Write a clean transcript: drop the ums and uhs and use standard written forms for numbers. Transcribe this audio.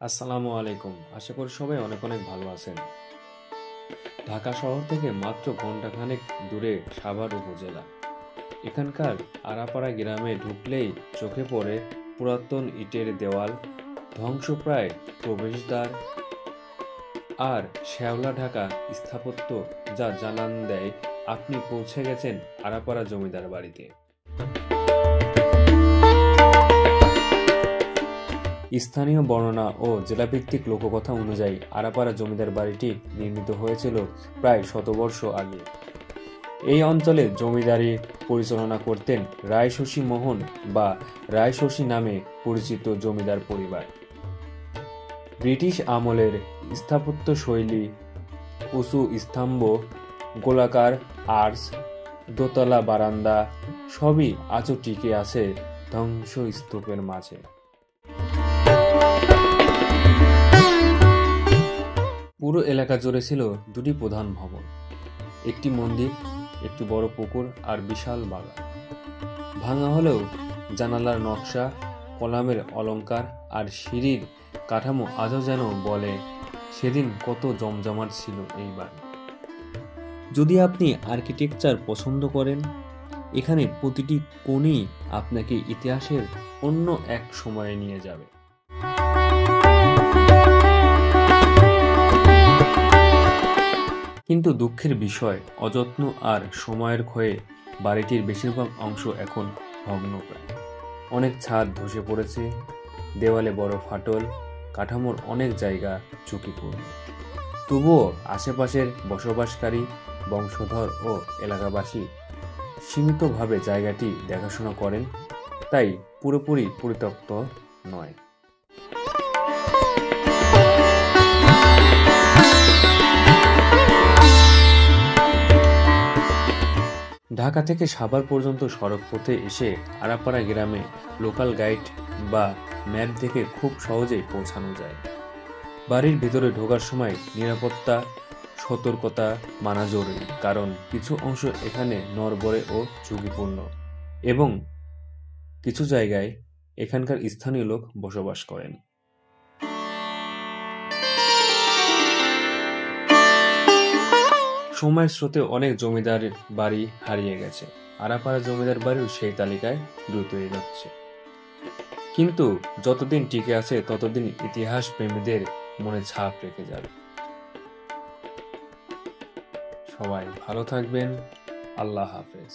আসসালামু আলাইকুম। আশা করি সবাই অনেক অনেক ভালো আছেন। ঢাকা শহর থেকে মাত্র ঘন্টাখানেক দূরে সাভার উপজেলা। এখানকার আড়াপাড়া গ্রামে ঢুকলেই চোখে পড়ে পুরাতন ইটের দেওয়াল, ধ্বংসপ্রায় প্রবেশদ্বার আর শ্যাওলা ঢাকা স্থাপত্য, যা জানান দেয় আপনি পৌঁছে গেছেন আড়াপাড়া জমিদার বাড়িতে। স্থানীয় বর্ণনা ও জেলাভিত্তিক লোককথা অনুযায়ী আড়াপাড়া জমিদার বাড়িটি নির্মিত হয়েছিল প্রায় শতবর্ষ আগে। এই অঞ্চলে জমিদারি পরিচালনা করতেন রায়শশী মোহন বা রায়শশী নামে পরিচিত জমিদার পরিবার। ব্রিটিশ আমলের স্থাপত্য শৈলী, উঁচু স্তম্ভ, গোলাকার আর্চ, দোতলা বারান্দা সবই আজও টিকে আছে ধ্বংসস্তূপের মাঝে। পুরো এলাকা জুড়ে ছিল দুটি প্রধান ভবন, একটি মন্দির, একটি বড় পুকুর আর বিশাল বাগান। ভাঙা হলেও জানালার নকশা, কলামের অলংকার আর সিঁড়ির কাঠামো আজও যেন বলে সেদিন কত জমজমাট ছিল এই বাড়ি। যদি আপনি আর্কিটেকচার পছন্দ করেন, এখানে প্রতিটি কোণই আপনাকে ইতিহাসের অন্য এক সময়ে নিয়ে যাবে। কিন্তু দুঃখের বিষয়, অযত্ন আর সময়ের ক্ষয়ে বাড়িটির বেশিরভাগ অংশ এখন ভগ্নপ্রায়। অনেক ছাদ ধসে পড়েছে, দেওয়ালে বড় ফাটল, কাঠামোর অনেক জায়গা ঝুঁকিপূর্ণ। তবুও আশেপাশের বসবাসকারী, বংশধর ও এলাকাবাসী সীমিতভাবে জায়গাটি দেখাশোনা করেন, তাই পুরোপুরি পরিত্যক্ত নয়। ঢাকা থেকে সাভার পর্যন্ত সড়ক পথে এসে আড়াপাড়া গ্রামে লোকাল গাইড বা ম্যাপ দেখে খুব সহজেই পৌঁছানো যায়। বাড়ির ভিতরে ঢোকার সময় নিরাপত্তা সতর্কতা মানা জরুরি, কারণ কিছু অংশ এখানে নড়বড়ে ও ঝুঁকিপূর্ণ এবং কিছু জায়গায় এখানকার স্থানীয় লোক বসবাস করেন। সময়ের স্রোতে অনেক জমিদার বাড়ি হারিয়ে গেছে, আড়াপাড়া জমিদার বাড়িও সেই তালিকায় দ্রুত এগোচ্ছে। কিন্তু যতদিন টিকে আছে ততদিন ইতিহাস প্রেমীদের মনে ছাপ রেখে যাবে। সবাই ভালো থাকবেন। আল্লাহ হাফেজ।